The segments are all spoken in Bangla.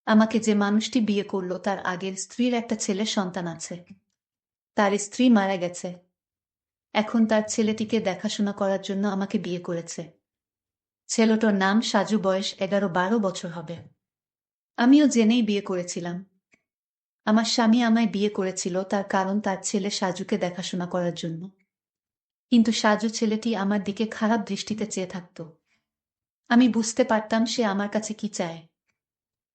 আমাকে যে মানুষটি বিয়ে করল তার আগের স্ত্রীর একটা ছেলের সন্তান আছে। তার স্ত্রী মারা গেছে। এখন তার ছেলেটিকে দেখাশোনা করার জন্য আমাকে বিয়ে করেছে। ছেলেটার নাম সাজু, বয়স 11-12 বছর হবে। আমিও জেনেই বিয়ে করেছিলাম। আমার স্বামী আমায় বিয়ে করেছিল তার কারণ তার ছেলে সাজুকে দেখাশোনা করার জন্য। কিন্তু সাজু ছেলেটি আমার দিকে খারাপ দৃষ্টিতে চেয়ে থাকত। আমি বুঝতে পারতাম সে আমার কাছে কি চায়।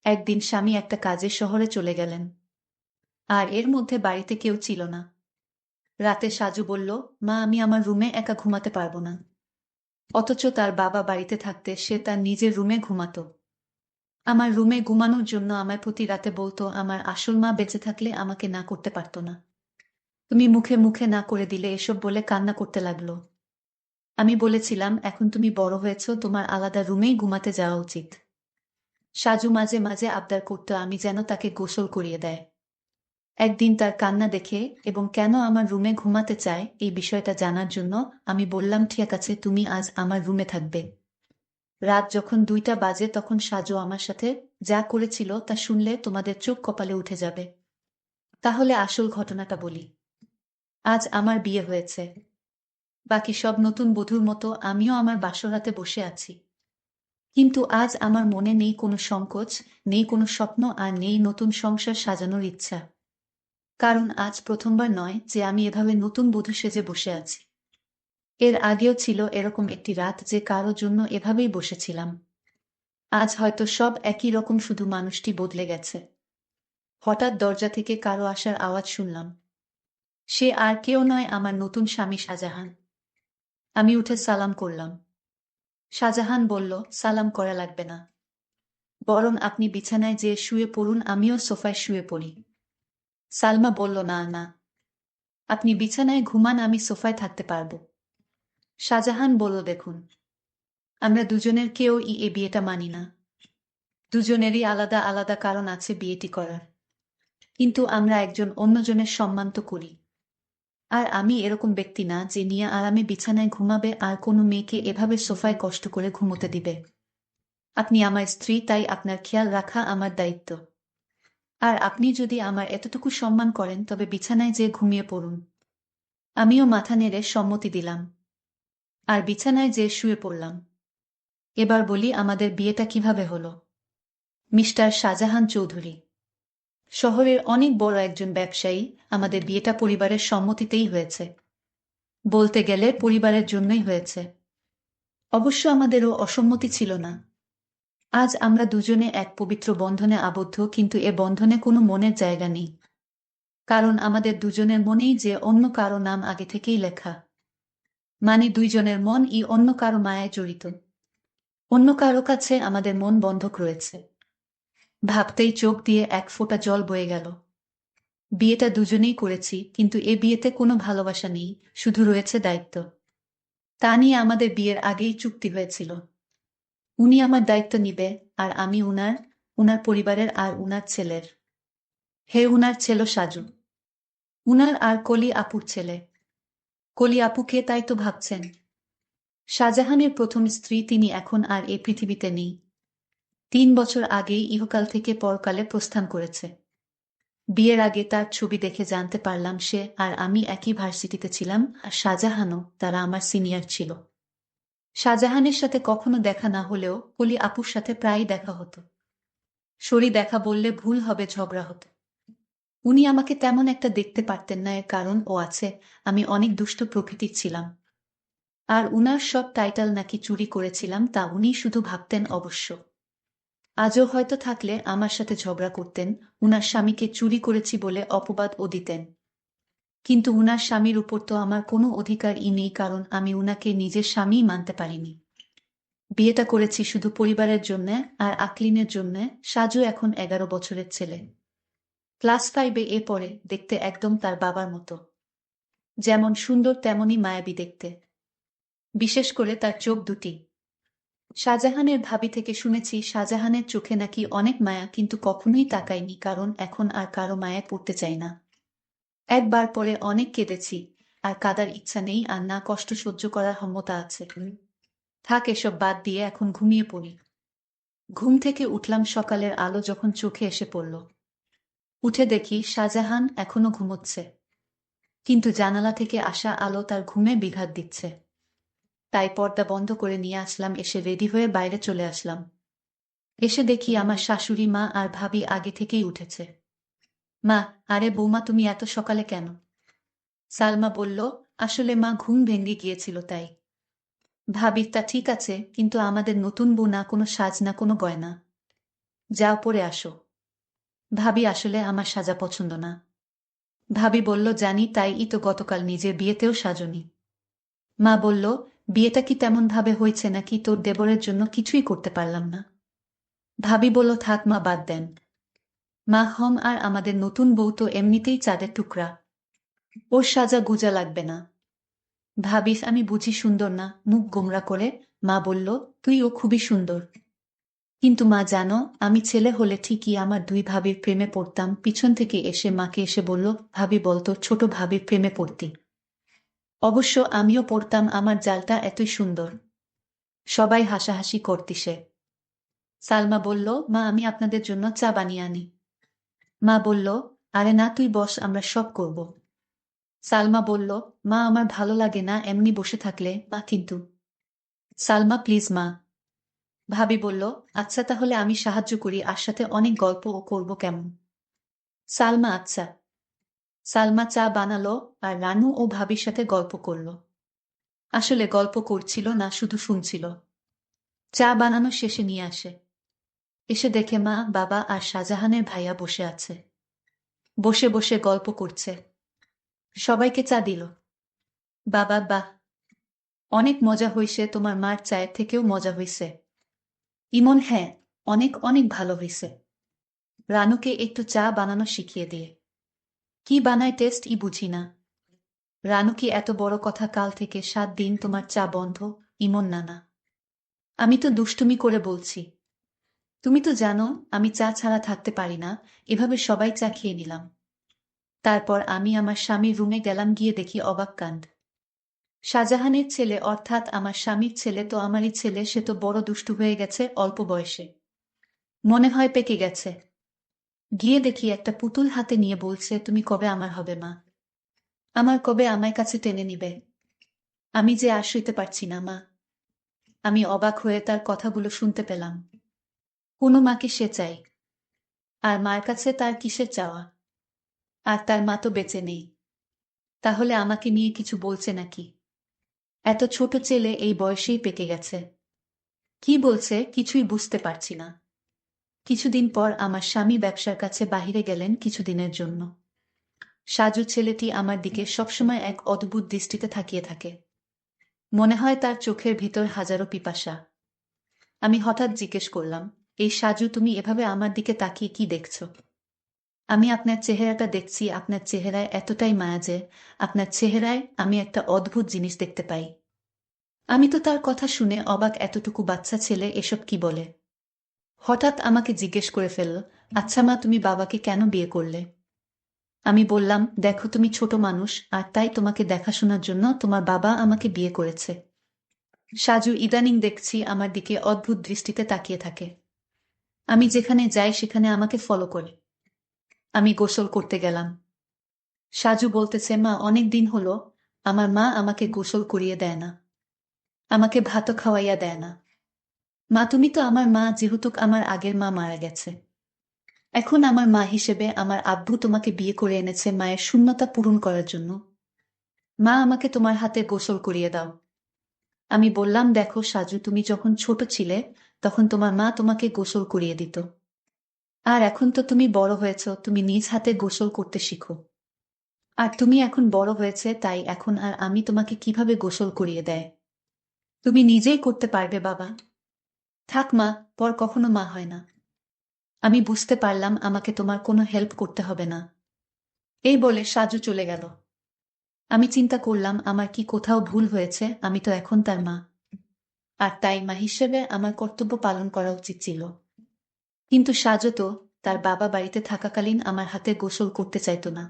একদিন স্বামী একটা কাজে শহরে চলে গেলেন, আর এর মধ্যে বাড়িতে কেউ ছিল না। রাতে সাজু বলল, মা, আমি আমার রুমে একা ঘুমাতে পারবো না। অথচ তার বাবা বাড়িতে থাকতে সে তার নিজের রুমে ঘুমাতো। আমার রুমে ঘুমানোর জন্য আমায় প্রতি রাতে বলতো আমার আসল মা বেঁচে থাকলে আমাকে না করতে পারতো না। তুমি মুখে মুখে না করে দিলে এসব বলে কান্না করতে লাগলো। আমি বলেছিলাম, এখন তুমি বড় হয়েছ, তোমার আলাদা রুমেই ঘুমাতে যাওয়া উচিত। সাজু মাঝে মাঝে আবদার করতো আমি যেন তাকে গোসল করিয়ে দেয়। একদিন তার কান্না দেখে এবং কেন আমার রুমে ঘুমাতে চায় এই বিষয়টা জানার জন্য আমি বললাম, ঠিক আছে, তুমি আজ আমার রুমে থাকবে। রাত যখন 2টা বাজে তখন সাজু আমার সাথে যা করেছিল তা শুনলে তোমাদের চোখ কপালে উঠে যাবে। তাহলে আসল ঘটনাটা বলি। আজ আমার বিয়ে হয়েছে। বাকি সব নতুন বধূর মতো আমিও আমার বাসরাতে বসে আছি। কিন্তু আজ আমার মনে নেই কোনো সংকোচ, নেই কোনো স্বপ্ন, আর নেই নতুন সংসার সাজানোর ইচ্ছা। কারণ আজ প্রথমবার নয় যে আমি এভাবে নতুন বধূ সেজে বসে আছি। এর আগেও ছিল এরকম একটি রাত যে কারো জন্য এভাবেই বসেছিলাম। আজ হয়তো সব একই রকম, শুধু মানুষটি বদলে গেছে। হঠাৎ দরজা থেকে কারো আসার আওয়াজ শুনলাম। সে আর কেউ নয়, আমার নতুন স্বামী শাহজাহান। আমি উঠে সালাম করলাম। শাহজাহান বলল, সালাম করা লাগবে না, বরং আপনি বিছানায় যেয়ে শুয়ে পড়ুন, আমিও সোফায় শুয়ে পড়ি। সালমা বলল, না না, আপনি বিছানায় ঘুমান, আমি সোফায় থাকতে পারবো। শাহজাহান বলল, দেখুন, আমরা দুজনের কেউই এ বিয়েটা মানি না। দুজনেরই আলাদা আলাদা কারণ আছে বিয়েটি করার। কিন্তু আমরা একজন অন্যজনের সম্মান তো করি। আর আমি এরকম ব্যক্তি না যে নিয়ে আরামে বিছানায় ঘুমাবে আর কোনো মেয়েকে এভাবে সোফায় কষ্ট করে ঘুমোতে দিবে। আপনি আমার স্ত্রী, তাই আপনার খেয়াল রাখা আমার দায়িত্ব। আর আপনি যদি আমার এতটুকু সম্মান করেন তবে বিছানায় যেয়ে ঘুমিয়ে পড়ুন। আমিও মাথা নেড়ে সম্মতি দিলাম আর বিছানায় যেয়ে শুয়ে পড়লাম। এবার বলি আমাদের বিয়েটা কিভাবে হলো। মিস্টার শাহজাহান চৌধুরী শহরের অনেক বড় একজন ব্যবসায়ী। আমাদের বিয়েটা পরিবারের সম্মতিতেই হয়েছে। বলতে গেলে পরিবারের জন্যই হয়েছে। অবশ্য আমাদেরও অসম্মতি ছিল না। আজ আমরা দুজনে এক পবিত্র বন্ধনে আবদ্ধ, কিন্তু এ বন্ধনে কোনো মনের জায়গা নেই। কারণ আমাদের দুজনের মনেই যে অন্য কারো নাম আগে থেকেই লেখা। মানে দুইজনের মনই অন্য কারো মায়ায় জড়িত। অন্য কারো কাছে আমাদের মন বন্ধক রয়েছে। ভাবতেই চোখ দিয়ে এক ফোঁটা জল বয়ে গেল। বিয়েটা দুজনেই করেছি, কিন্তু এ বিয়েতে কোনো ভালোবাসা নেই, শুধু রয়েছে দায়িত্ব। তা নিয়ে আমাদের বিয়ের আগেই চুক্তি হয়েছিল। উনি আমার দায়িত্ব নিবে, আর আমি উনার, উনার পরিবারের আর উনার ছেলের। হে, উনার ছেলে সাজু, উনার আর কলি আপুর ছেলে। কলি আপুকে তাই তো ভাবছেন? শাহজাহানের প্রথম স্ত্রী, তিনি এখন আর এ পৃথিবীতে নেই। 3 বছর আগেই ইহকাল থেকে পরকালে প্রস্থান করেছে। বিয়ের আগে তার ছবি দেখে জানতে পারলাম সে আর আমি একই ভার্সিটিতে ছিলাম, আর শাহজাহানও, তারা আমার সিনিয়র ছিল। শাহজাহানের সাথে কখনো দেখা না হলেও কলি আপুর সাথে প্রায়ই দেখা হতো। সরি দেখা বললে ভুল হবে, ঝগড়া হতো। উনি আমাকে তেমন একটা দেখতে পারতেন না, এর কারণ ও আছে, আমি অনেক দুষ্ট প্রকৃতির ছিলাম। আর উনার সব টাইটেল নাকি চুরি করেছিলাম, তা উনি শুধু ভাবতেন অবশ্য। আজও হয়তো থাকলে আমার সাথে ঝগড়া করতেন, উনার স্বামীকে চুরি করেছি বলে অপবাদ ও দিতেন। কিন্তু উনার স্বামীর উপর তো আমার কোনো অধিকারই নেই, কারণ আমি উনাকে নিজের স্বামীই মানতে পারিনি। বিয়েটা করেছি শুধু পরিবারের জন্যে আর আকলিনের জন্যে। সাজু এখন 11 বছরের ছেলে। ক্লাস 5-এ পড়ে, দেখতে একদম তার বাবার মতো। যেমন সুন্দর তেমনই মায়াবী দেখতে। বিশেষ করে তার চোখ দুটি। শাহজাহানের ভাবি থেকে শুনেছি শাহজাহানের চোখে নাকি অনেক মায়া, কিন্তু কখনোই তাকাইনি, কারণ এখন আর কারো মায়ায় পড়তে চাই না। একবার পরে অনেক কেঁদেছি, আর কাঁদার ইচ্ছা নেই, আর না কষ্ট সহ্য করার ক্ষমতা আছে। থাক, এসব বাদ দিয়ে এখন ঘুমিয়ে পড়ি। ঘুম থেকে উঠলাম সকালের আলো যখন চোখে এসে পড়ল। উঠে দেখি শাহজাহান এখনো ঘুমোচ্ছে, কিন্তু জানালা থেকে আসা আলো তার ঘুমে বিঘাত দিচ্ছে। তাই পর্দা বন্ধ করে নিয়ে আসলাম, এসে রেডি হয়ে বাইরে চলে আসলাম। এসে দেখি আমার শাশুড়ি মা আর ভাবি আগে থেকেই উঠেছে। মা, আরে বৌমা, তুমি এত সকালে কেন? সালমা বলল, আসলে মা ঘুম ভেঙে গিয়েছিল তাই। ভাবি, তা ঠিক আছে, কিন্তু আমাদের নতুন বউ, না কোনো সাজ না কোনো গয়না। যাও পরে আসো। ভাবি, আসলে আমার সাজা পছন্দ না। ভাবি বলল, জানি, তাই তো গতকাল নিজের বিয়েতেও সাজনি। মা বলল, বিয়েটা কি তেমন ভাবে হয়েছে নাকি তোর দেবরের জন্য কিছুই করতে পারলাম না? ভাবি বলল, থাক মা, বাদ দেন। মা, আর আমাদের নতুন বউ তো এমনিতেই চাঁদের টুকরা, ওর সাজা গুজা লাগবে না। ভাবিস, আমি বুঝি সুন্দর না? মুখ গোমরা করে মা বলল, তুইও খুবই সুন্দর। কিন্তু মা জানো, আমি ছেলে হলে ঠিকই আমার দুই ভাবির প্রেমে পড়তাম। পিছন থেকে এসে মাকে এসে বলল, ভাবি বলতো ছোট ভাবির প্রেমে পড়তি। অবশ্য আমিও পড়তাম, আমার জালটা এতই সুন্দর। সবাই হাসাহাসি করতিসে। সালমা বলল, মা আমি আপনাদের জন্য চা বানিয়ে আনি। মা বলল, আরে না, তুই বস, আমরা সব করব। সালমা বলল, মা আমার ভালো লাগে না এমনি বসে থাকলে, মা কিন্তু। সালমা, প্লিজ মা। ভাবি বলল, আচ্ছা তাহলে আমি সাহায্য করি, আর সাথে অনেক গল্পও করব, কেমন? সালমা, আচ্ছা। সালমা চা বানালো, আর রানু ও ভাবির সাথে গল্প করল। আসলে গল্প করছিল না, শুধু শুনছিল। চা বানানো শেষে নিয়ে আসে। এসে দেখে মা, বাবা আর শাহজাহানের ভাইয়া বসে আছে। বসে বসে গল্প করছে। সবাইকে চা দিল। বাবা, বাহ, অনেক মজা হইছে, তোমার মার চায়ের থেকেও মজা হইছে। ইমন, হ্যাঁ, অনেক অনেক ভালো হইছে। রানুকে একটু চা বানানো শিখিয়ে দিয়ে। কি বানায় টেস্ট ই বুঝি না। রানু, কি এত বড় কথা, কাল থেকে 7 দিন তোমার চা বন্ধ? ইমন, নানা, আমি তো দুষ্টুমি করে বলছি। তুমি তো জানো আমি চা ছাড়া থাকতে পারি না। এভাবে সবাই চা খেয়ে নিলাম। তারপর আমি আমার স্বামীর রুমে গেলাম, গিয়ে দেখি অবাক কাণ্ড। শাহজাহানের ছেলে, অর্থাৎ আমার স্বামীর ছেলে তো আমারই ছেলে, সে তো বড় দুষ্টু হয়ে গেছে অল্প বয়সে। মনে হয় পেকে গেছে। গিয়ে দেখি একটা পুতুল হাতে নিয়ে বলছে, তুমি কবে আমার হবে মা? আমার কবে আমায় কাছে টেনে নিবে? আমি যে আর সইতে পারছি না মা। আমি অবাক হয়ে তার কথাগুলো শুনতে পেলাম। কোনো মাকে সে চাই, আর মার কাছে তার কিসের চাওয়া? আর তার মা তো বেঁচে নেই। তাহলে আমাকে নিয়ে কিছু বলছে নাকি? এত ছোট ছেলে এই বয়সেই পেকে গেছে। কি বলছে কিছুই বুঝতে পারছি না। কিছুদিন পর আমার স্বামী ব্যবসার কাছে বাহিরে গেলেন কিছুদিনের জন্য। সাজু ছেলেটি আমার দিকে সবসময় এক অদ্ভুত দৃষ্টিতে তাকিয়ে থাকে। মনে হয় তার চোখের ভিতর হাজারো পিপাসা। আমি হঠাৎ জিজ্ঞেস করলাম, এই সাজু, তুমি এভাবে আমার দিকে তাকিয়ে কি দেখছো? আমি আপনার চেহারাটা দেখছি, আপনার চেহারায় এতটাই মায়া যে আপনার চেহারায় আমি একটা অদ্ভুত জিনিস দেখতে পাই। আমি তো তার কথা শুনে অবাক, এতটুকু বাচ্চা ছেলে এসব কি বলে? হঠাৎ আমাকে জিজ্ঞেস করে ফেলল, আচ্ছা মা, তুমি বাবাকে কেন বিয়ে করলে? আমি বললাম, দেখো তুমি ছোট মানুষ, আর তাই তোমাকে দেখাশোনার জন্য তোমার বাবা আমাকে বিয়ে করেছে। সাজু ইদানিং দেখছি আমার দিকে অদ্ভুত দৃষ্টিতে তাকিয়ে থাকে। আমি যেখানে যাই সেখানে আমাকে ফলো করে। আমি গোসল করতে গেলাম। সাজু বলতেছে, মা, অনেক দিন হলো আমার মা আমাকে গোসল করিয়ে দেয় না, আমাকে ভাতও খাওয়াইয়া দেয় না। মা, তুমি তো আমার মা, যেহেতু আমার আগের মা মারা গেছে। এখন আমার মা হিসেবে আমার আব্বু তোমাকে বিয়ে করে এনেছে মায়ের শূন্যতা পূরণ করার জন্য। মা, আমাকে তোমার হাতে গোসল করিয়ে দাও। আমি বললাম, দেখো সাজু, তুমি যখন ছোট ছিলে তখন তোমার মা তোমাকে গোসল করিয়ে দিত। আর এখন তো তুমি বড় হয়েছ, তুমি নিজ হাতে গোসল করতে শিখো। আর তুমি এখন বড় হয়েছে, তাই এখন আর আমি তোমাকে কিভাবে গোসল করিয়ে দেয়? তুমি নিজেই করতে পারবে বাবা। থাক মা, পর কখনো মা হয় না। আমি বুঝতে পারলাম আমাকে তোমার কোনো হেল্প করতে হবে না। এই বলে সাজু চলে গেল। আমি চিন্তা করলাম, আমার কি কোথাও ভুল হয়েছে? আমি তো এখন তার মা, আর তাই মা হিসেবে আমার কর্তব্য পালন করা উচিত ছিল। কিন্তু সাজু তো তার বাবা বাড়িতে থাকাকালীন আমার হাতে গোসল করতে চাইতো না।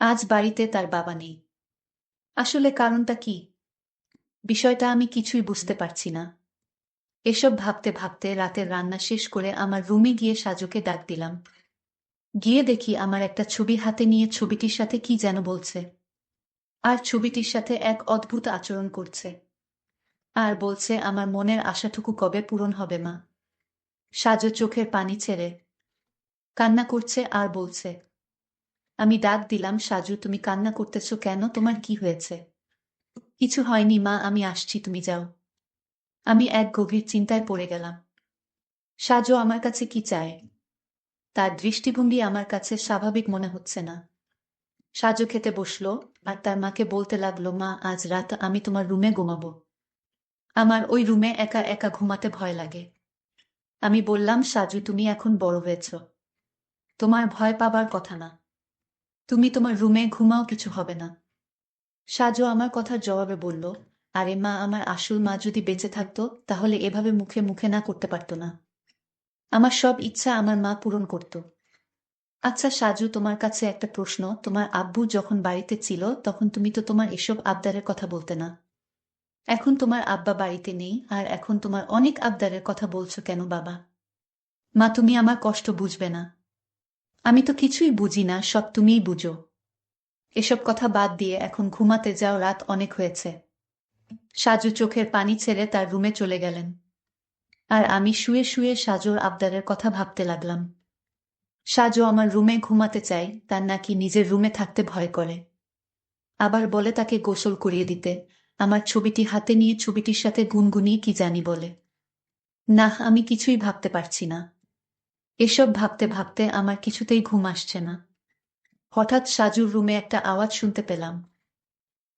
আজ বাড়িতে তার বাবা নেই। আসলে কারণটা কি? বিষয়টা আমি কিছুই বুঝতে পারছি না। এসব ভাবতে ভাবতে রাতের রান্না শেষ করে আমার রুমে গিয়ে সাজুকে ডাক দিলাম। গিয়ে দেখি আমার একটা ছবি হাতে নিয়ে ছবিটির সাথে কি যেন বলছে। আর ছবিটির সাথে এক অদ্ভুত আচরণ করছে। আর বলছে আমার মনের আশাটুকু কবে পূরণ হবে মা। সাজু চোখের পানি ছেড়ে কান্না করছে আর বলছে। আমি ডাক দিলাম, সাজু তুমি কান্না করতেছো কেন, তোমার কি হয়েছে? কিছু হয়নি মা, আমি আসছি, তুমি যাও। আমি এক গভীর চিন্তায় পড়ে গেলাম। সাজু আমার কাছে কি চায়? তার দৃষ্টিভঙ্গি আমার কাছে স্বাভাবিক মনে হচ্ছে না। সাজু খেতে বসলো আর তার মাকে বলতে লাগলো, মা আজ রাত আমি তোমার রুমে ঘুমাবো। আমার ওই রুমে একা একা ঘুমাতে ভয় লাগে। আমি বললাম, সাজু তুমি এখন বড় হয়েছ, তোমার ভয় পাবার কথা না। তুমি তোমার রুমে ঘুমাও, কিছু হবে না। সাজু আমার কথার জবাবে বলল, আরে মা, আমার আসল মা যদি বেঁচে থাকতো তাহলে এভাবে মুখে মুখে না করতে পারতো না। আমার সব ইচ্ছা আমার মা পূরণ করত। আচ্ছা সাজু, তোমার কাছে একটা প্রশ্ন, তোমার আব্বু যখন বাড়িতে ছিল তখন তুমি তো তোমার এসব আবদারের কথা বলতে না। এখন তোমার আব্বা বাড়িতে নেই আর এখন তোমার অনেক আবদারের কথা বলছো কেন বাবা? মা তুমি আমার কষ্ট বুঝবে না? আমি তো কিছুই বুঝি না, সব তুমিই বুঝো। এসব কথা বাদ দিয়ে এখন ঘুমাতে যাও, রাত অনেক হয়েছে। সাজু চোখের পানি ছেড়ে তার রুমে চলে গেলেন। আর আমি শুয়ে শুয়ে সাজুর আবদারের কথা ভাবতে লাগলাম। সাজু আমার রুমে ঘুমাতে চায়, তার নাকি নিজের রুমে থাকতে ভয় করে। আবার বলে তাকে গোসল করিয়ে দিতে। আমার ছবিটি হাতে নিয়ে ছবিটির সাথে গুনগুনিয়ে কি জানি বলে। না, আমি কিছুই ভাবতে পারছি না। এসব ভাবতে ভাবতে আমার কিছুতেই ঘুম আসছে না। হঠাৎ সাজুর রুমে একটা আওয়াজ শুনতে পেলাম।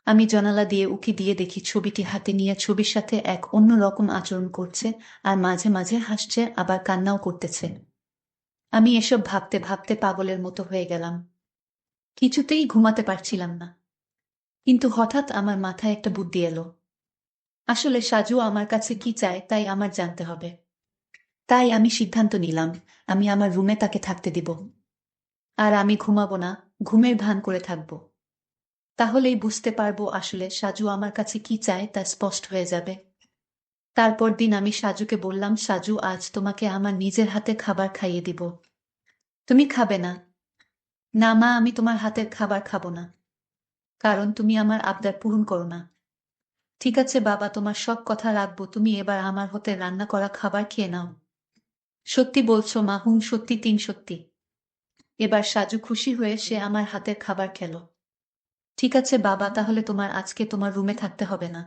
আমি জানালা দিয়ে উঁকি দিয়ে দেখি ছবিটি হাতে নিয়ে ছবির সাথে এক অন্য রকম আচরণ করছে, আর মাঝে মাঝে হাসছে আবার কান্নাও করতেছে। আমি এসব ভাবতে ভাবতে পাগলের মতো হয়ে গেলাম। কিছুতেই ঘুমাতে পারছিলাম না। কিন্তু হঠাৎ আমার মাথায় একটা বুদ্ধি এলো। আসলে সাজু আমার কাছে কি চায় তাই আমার জানতে হবে। তাই আমি সিদ্ধান্ত নিলাম, আমি আমার রুমে তাকে থাকতে দিব। আর আমি ঘুমাবো না, ঘুমের ভান করে থাকবো। তাহলেই বুঝতে পারবো আসলে সাজু আমার কাছে কি চায়, তা স্পষ্ট হয়ে যাবে। তারপর দিন আমি সাজুকে বললাম, সাজু আজ তোমাকে আমার নিজের হাতে খাবার খাইয়ে দিব। তুমি খাবে না? না মা, আমি তোমার হাতের খাবার খাবো না, কারণ তুমি আমার আবদার পূরণ করো না। ঠিক আছে বাবা, তোমার সব কথা রাখবো, তুমি এবার আমার হাতে রান্না করা খাবার খেয়ে নাও। সত্যি বলছো মা? হুম সত্যি, তিন সত্যি। এবার সাজু খুশি হয়ে সে আমার হাতের খাবার খেলো। ঠিক আছে বাবা, তাহলে তোমার আজকে তোমার রুমে থাকতে হবে না।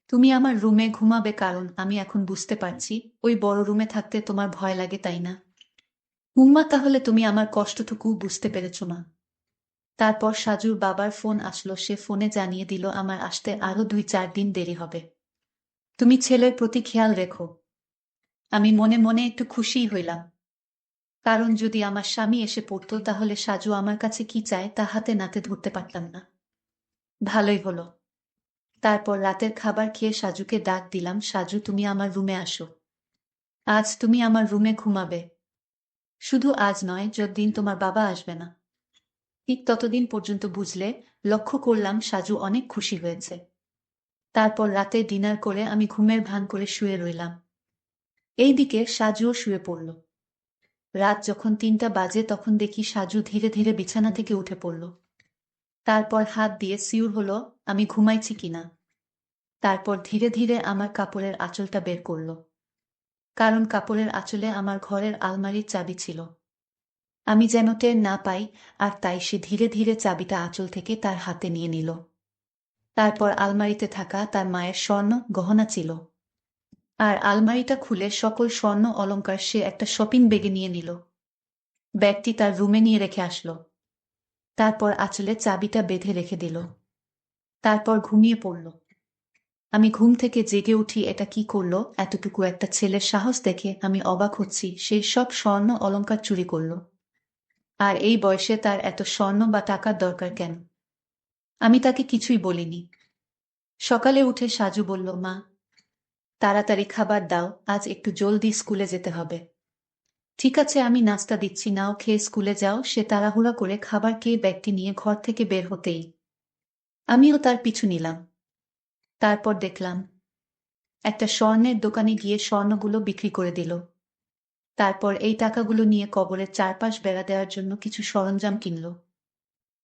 তুমি আমার রুমে ঘুমাবে, কারণ আমি এখন বুঝতে পারছি ওই বড় রুমে থাকতে তোমার ভয় লাগে, তাই না? হুম্মা, তাহলে তুমি আমার কষ্টটুকু বুঝতে পেরেছ মা। তারপর সাজুর বাবার ফোন আসলো, সে ফোনে জানিয়ে দিল আমার আসতে আরো 2-4 দিন দেরি হবে। তুমি ছেলের প্রতি খেয়াল রেখো। আমি মনে মনে একটু খুশিই হইলাম, কারণ যদি আমার স্বামী এসে পড়তো তাহলে সাজু আমার কাছে কি চায় তা হাতে নাতে ধরতে পারতাম না। ভালোই হলো। তারপর রাতের খাবার খেয়ে সাজুকে ডাক দিলাম, সাজু তুমি আমার রুমে আসো। আজ তুমি আমার রুমে ঘুমাবে। শুধু আজ নয়, যতদিন তোমার বাবা আসবে না। ঠিক ততদিন পর্যন্ত, বুঝলে? লক্ষ্য করলাম সাজু অনেক খুশি হয়েছে। তারপর রাতে ডিনার করে আমি ঘুমের ভান করে শুয়ে রইলাম। এইদিকে সাজুও শুয়ে পড়ল। রাত যখন 3টা বাজে তখন দেখি সাজু ধীরে ধীরে বিছানা থেকে উঠে পড়ল। তারপর হাত দিয়ে সিউর হলো আমি ঘুমাইছি কিনা। তারপর ধীরে ধীরে আমার কাপড়ের আঁচলটা বের করল, কারণ কাপড়ের আঁচলে আমার ঘরের আলমারির চাবি ছিল। আমি যেন টের না পাই, আর তাই সে ধীরে ধীরে চাবিটা আঁচল থেকে তার হাতে নিয়ে নিল। তারপর আলমারিতে থাকা তার মায়ের স্বর্ণ গহনা ছিল, আর আলমারিটা খুলে সকল স্বর্ণ অলংকার সে একটা শপিং ব্যাগে নিয়ে নিল। ব্যাগটি তার রুমে নিয়ে রেখে আসলো। তারপর আঁচলে চাবিটা বেঁধে রেখে দিল। তারপর ঘুমিয়ে পড়ল। আমি ঘুম থেকে জেগে উঠি, এটা কি করলো? এতটুকু একটা ছেলের সাহস দেখে আমি অবাক হচ্ছি, সে সব স্বর্ণ অলংকার চুরি করলো। আর এই বয়সে তার এত স্বর্ণ বা টাকার দরকার কেন? আমি তাকে কিছুই বলিনি। সকালে উঠে সাজু বলল, মা তাড়াতাড়ি খাবার দাও, আজ একটু জলদি স্কুলে যেতে হবে। ঠিক আছে, আমি নাস্তা দিচ্ছি, নাও খেয়ে স্কুলে যাও। সে তাড়াহুড়া করে খাবার খেয়ে ব্যাগটি নিয়ে ঘর থেকে বের হতেই আমিও তার পিছু নিলাম। তারপর দেখলাম একটা স্বর্ণের দোকানে গিয়ে স্বর্ণগুলো বিক্রি করে দিল। তারপর এই টাকাগুলো নিয়ে কবরের চারপাশ বেড়া দেওয়ার জন্য কিছু সরঞ্জাম কিনল।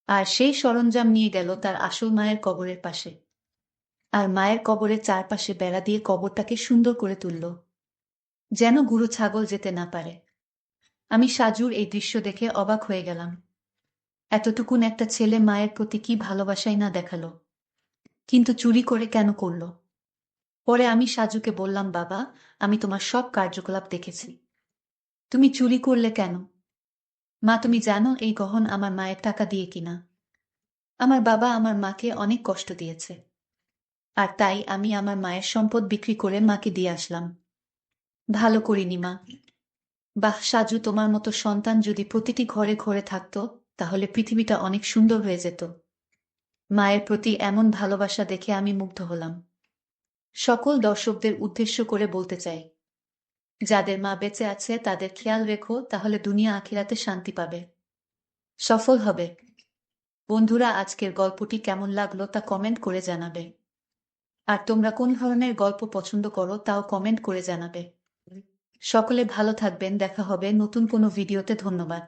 আর সেই সরঞ্জাম নিয়ে গেল তার আসল মায়ের কবরের পাশে। আর মায়ের কবরের চারপাশে বেড়া দিয়ে কবরটাকে সুন্দর করে তুলল, যেন গুরু ছাগল যেতে না পারে। আমি সাজুর এই দৃশ্য দেখে অবাক হয়ে গেলাম। এতটুকুন একটা ছেলে মায়ের প্রতি কি ভালোবাসাই না দেখালো, কিন্তু চুরি করে কেন করল? পরে আমি সাজুকে বললাম, বাবা, আমি তোমার সব কার্যকলাপ দেখেছি, তুমি চুরি করলে কেন? মা, তুমি জানো এই গহন আমার মায়ের টাকা দিয়ে কিনা। আমার বাবা আমার মাকে অনেক কষ্ট দিয়েছে, আর তাই আমি আমার মায়ের সম্পদ বিক্রি করে মাকে দিয়ে আসলাম। ভালো করিনি মা। বাহ সাজু, তোমার মতো সন্তান যদি প্রতিটি ঘরে ঘরে থাকতো, তাহলে পৃথিবীটা অনেক সুন্দর হয়ে যেত। মায়ের প্রতি এমন ভালোবাসা দেখে আমি মুগ্ধ হলাম। সকল দর্শকদের উদ্দেশ্য করে বলতে চাই, যাদের মা বেঁচে আছে তাদের খেয়াল রেখো, তাহলে দুনিয়া আখিরাতে শান্তি পাবে, সফল হবে। বন্ধুরা, আজকের গল্পটি কেমন লাগলো তা কমেন্ট করে জানাবে। আর তোমরা কোন ধরনের গল্প পছন্দ করো তাও কমেন্ট করে জানাবে। সকলে ভালো থাকবেন, দেখা হবে নতুন কোনো ভিডিওতে। ধন্যবাদ।